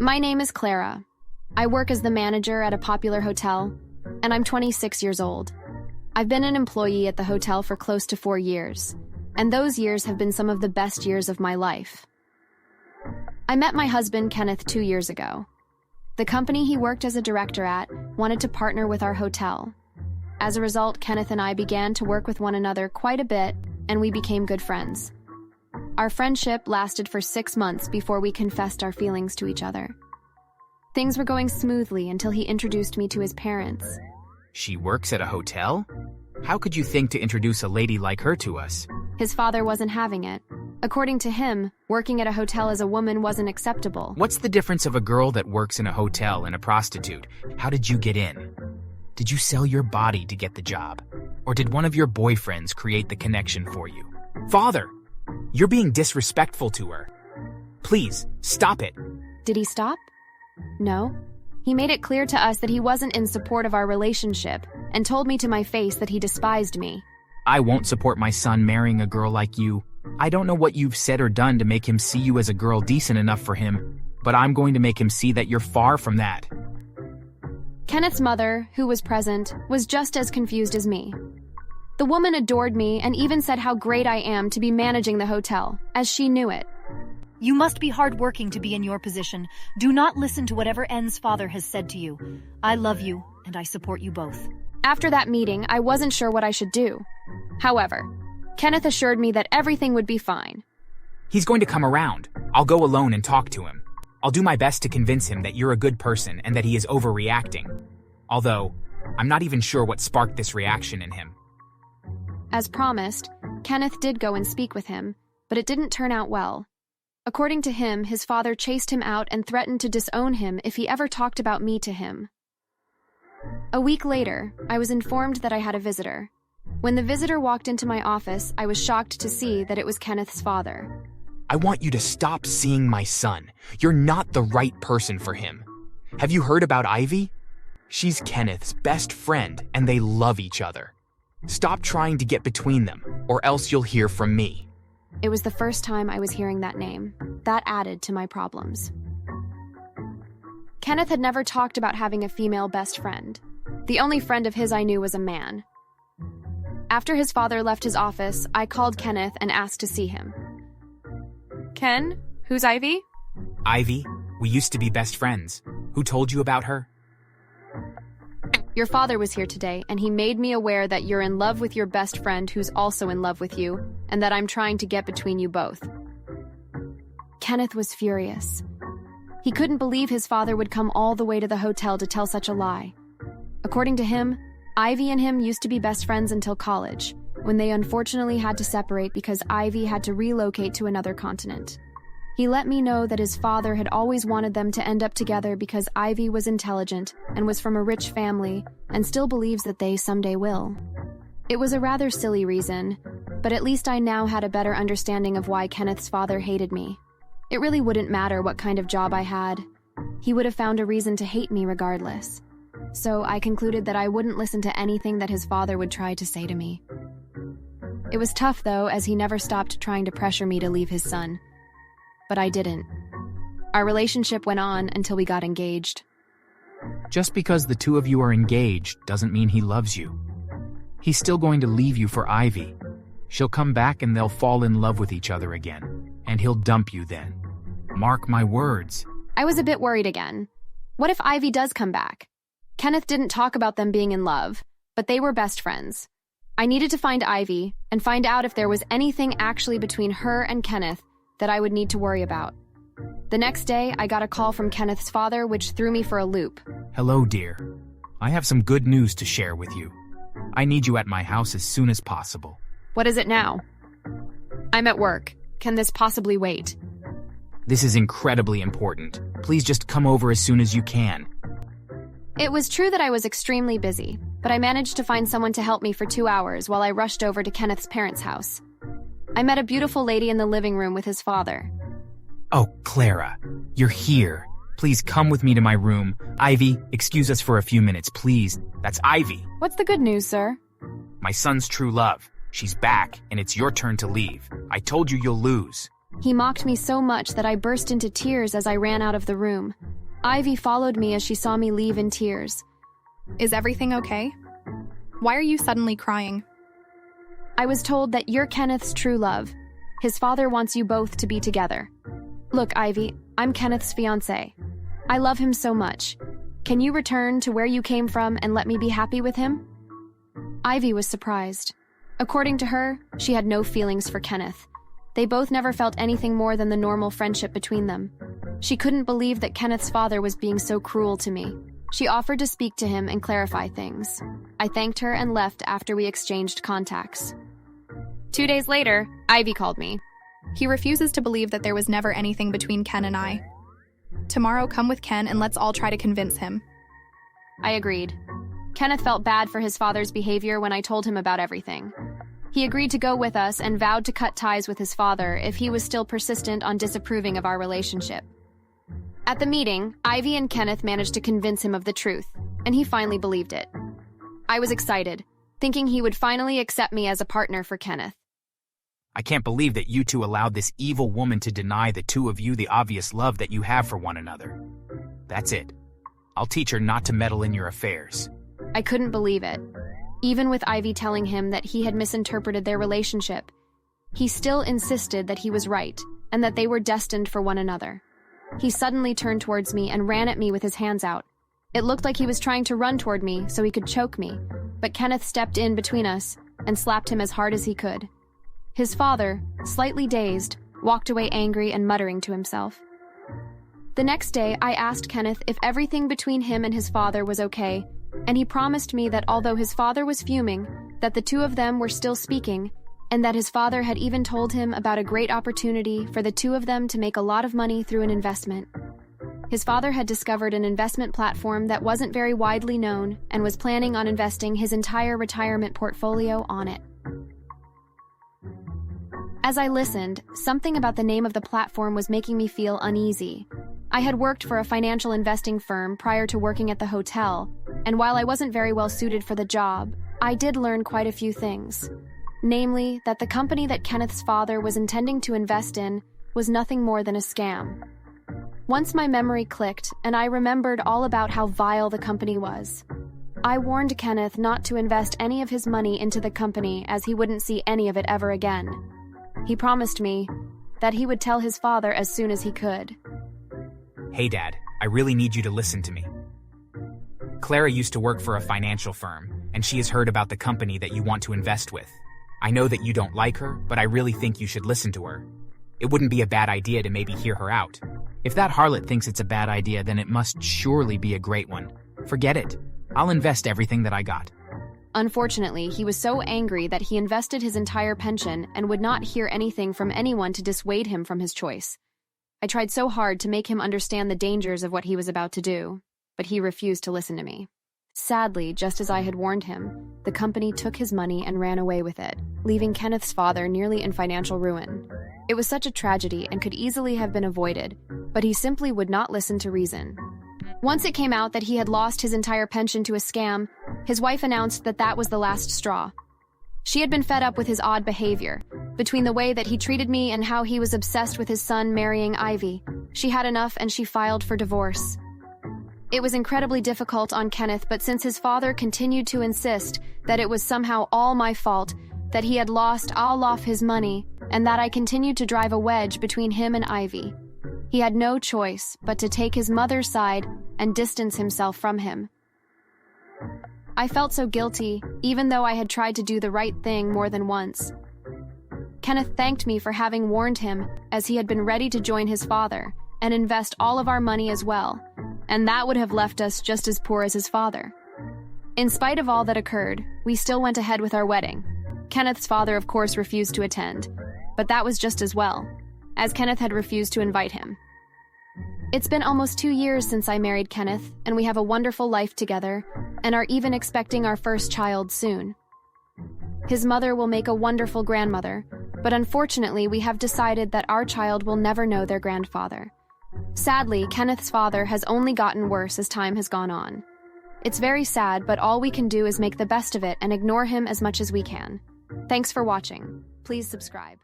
My name is Clara. I work as the manager at a popular hotel, and I'm 26 years old. I've been an employee at the hotel for close to 4 years, and those years have been some of the best years of my life. I met my husband, Kenneth, 2 years ago. The company he worked as a director at wanted to partner with our hotel. As a result, Kenneth and I began to work with one another quite a bit, and we became good friends. Our friendship lasted for 6 months before we confessed our feelings to each other. Things were going smoothly until he introduced me to his parents. She works at a hotel? How could you think to introduce a lady like her to us? His father wasn't having it. According to him, working at a hotel as a woman wasn't acceptable. What's the difference of a girl that works in a hotel and a prostitute? How did you get in? Did you sell your body to get the job? Or did one of your boyfriends create the connection for you? Father, you're being disrespectful to her. Please, stop it. Did he stop? No. He made it clear to us that he wasn't in support of our relationship and told me to my face that he despised me. I won't support my son marrying a girl like you. I don't know what you've said or done to make him see you as a girl decent enough for him, but I'm going to make him see that you're far from that. Kenneth's mother, who was present, was just as confused as me. The woman adored me and even said how great I am to be managing the hotel, as she knew it. You must be hardworking to be in your position. Do not listen to whatever N's father has said to you. I love you, and I support you both. After that meeting, I wasn't sure what I should do. However, Kenneth assured me that everything would be fine. He's going to come around. I'll go alone and talk to him. I'll do my best to convince him that you're a good person and that he is overreacting. Although, I'm not even sure what sparked this reaction in him. As promised, Kenneth did go and speak with him, but it didn't turn out well. According to him, his father chased him out and threatened to disown him if he ever talked about me to him. A week later, I was informed that I had a visitor. When the visitor walked into my office, I was shocked to see that it was Kenneth's father. I want you to stop seeing my son. You're not the right person for him. Have you heard about Ivy? She's Kenneth's best friend, and they love each other. Stop trying to get between them, or else you'll hear from me. It was the first time I was hearing that name. That added to my problems. Kenneth had never talked about having a female best friend. The only friend of his I knew was a man. After his father left his office, I called Kenneth and asked to see him. Ken, who's Ivy? Ivy, we used to be best friends. Who told you about her? Your father was here today, and he made me aware that you're in love with your best friend who's also in love with you, and that I'm trying to get between you both. Kenneth was furious. He couldn't believe his father would come all the way to the hotel to tell such a lie. According to him, Ivy and him used to be best friends until college, when they unfortunately had to separate because Ivy had to relocate to another continent. He let me know that his father had always wanted them to end up together because Ivy was intelligent and was from a rich family and still believes that they someday will. It was a rather silly reason, but at least I now had a better understanding of why Kenneth's father hated me. It really wouldn't matter what kind of job I had. He would have found a reason to hate me regardless. So I concluded that I wouldn't listen to anything that his father would try to say to me. It was tough, though, as he never stopped trying to pressure me to leave his son. But I didn't. Our relationship went on until we got engaged. Just because the two of you are engaged doesn't mean he loves you. He's still going to leave you for Ivy. She'll come back and they'll fall in love with each other again, and he'll dump you then. Mark my words. I was a bit worried again. What if Ivy does come back? Kenneth didn't talk about them being in love, but they were best friends. I needed to find Ivy and find out if there was anything actually between her and Kenneth that I would need to worry about. The next day, I got a call from Kenneth's father, which threw me for a loop. Hello, dear. I have some good news to share with you. I need you at my house as soon as possible. What is it now? I'm at work. Can this possibly wait? This is incredibly important. Please just come over as soon as you can. It was true that I was extremely busy, but I managed to find someone to help me for 2 hours while I rushed over to Kenneth's parents' house. I met a beautiful lady in the living room with his father. Oh, Clara, you're here. Please come with me to my room. Ivy, excuse us for a few minutes, please. That's Ivy. What's the good news, sir? My son's true love. She's back, and it's your turn to leave. I told you you'll lose. He mocked me so much that I burst into tears as I ran out of the room. Ivy followed me as she saw me leave in tears. Is everything okay? Why are you suddenly crying? I was told that you're Kenneth's true love. His father wants you both to be together. Look, Ivy, I'm Kenneth's fiancé. I love him so much. Can you return to where you came from and let me be happy with him? Ivy was surprised. According to her, she had no feelings for Kenneth. They both never felt anything more than the normal friendship between them. She couldn't believe that Kenneth's father was being so cruel to me. She offered to speak to him and clarify things. I thanked her and left after we exchanged contacts. 2 days later, Ivy called me. He refuses to believe that there was never anything between Ken and I. Tomorrow, come with Ken and let's all try to convince him. I agreed. Kenneth felt bad for his father's behavior when I told him about everything. He agreed to go with us and vowed to cut ties with his father if he was still persistent on disapproving of our relationship. At the meeting, Ivy and Kenneth managed to convince him of the truth, and he finally believed it. I was excited, thinking he would finally accept me as a partner for Kenneth. I can't believe that you two allowed this evil woman to deny the two of you the obvious love that you have for one another. That's it. I'll teach her not to meddle in your affairs. I couldn't believe it. Even with Ivy telling him that he had misinterpreted their relationship, he still insisted that he was right and that they were destined for one another. He suddenly turned towards me and ran at me with his hands out. It looked like he was trying to run toward me so he could choke me, but Kenneth stepped in between us and slapped him as hard as he could. His father, slightly dazed, walked away angry and muttering to himself. The next day, I asked Kenneth if everything between him and his father was okay, and he promised me that although his father was fuming, that the two of them were still speaking, and that his father had even told him about a great opportunity for the two of them to make a lot of money through an investment. His father had discovered an investment platform that wasn't very widely known and was planning on investing his entire retirement portfolio on it. As I listened, something about the name of the platform was making me feel uneasy. I had worked for a financial investing firm prior to working at the hotel, and while I wasn't very well suited for the job, I did learn quite a few things. Namely, that the company that Kenneth's father was intending to invest in was nothing more than a scam. Once my memory clicked, and I remembered all about how vile the company was. I warned Kenneth not to invest any of his money into the company as he wouldn't see any of it ever again. He promised me that he would tell his father as soon as he could. Hey, Dad, I really need you to listen to me. Clara used to work for a financial firm, and she has heard about the company that you want to invest with. I know that you don't like her, but I really think you should listen to her. It wouldn't be a bad idea to maybe hear her out. If that harlot thinks it's a bad idea, then it must surely be a great one. Forget it. I'll invest everything that I got. Unfortunately, he was so angry that he invested his entire pension and would not hear anything from anyone to dissuade him from his choice. I tried so hard to make him understand the dangers of what he was about to do, but he refused to listen to me. Sadly, just as I had warned him, the company took his money and ran away with it, leaving Kenneth's father nearly in financial ruin. It was such a tragedy and could easily have been avoided, but he simply would not listen to reason. Once it came out that he had lost his entire pension to a scam, his wife announced that that was the last straw. She had been fed up with his odd behavior. Between the way that he treated me and how he was obsessed with his son marrying Ivy, she had enough and she filed for divorce. It was incredibly difficult on Kenneth, but since his father continued to insist that it was somehow all my fault, that he had lost all of his money, and that I continued to drive a wedge between him and Ivy, he had no choice but to take his mother's side and distance himself from him. I felt so guilty, even though I had tried to do the right thing more than once. Kenneth thanked me for having warned him, as he had been ready to join his father and invest all of our money as well, and that would have left us just as poor as his father. In spite of all that occurred, we still went ahead with our wedding. Kenneth's father, of course, refused to attend, but that was just as well, as Kenneth had refused to invite him. It's been almost 2 years since I married Kenneth, and we have a wonderful life together, and are even expecting our first child soon. His mother will make a wonderful grandmother, but unfortunately we have decided that our child will never know their grandfather. Sadly, Kenneth's father has only gotten worse as time has gone on. It's very sad, but all we can do is make the best of it and ignore him as much as we can. Thanks for watching. Please subscribe.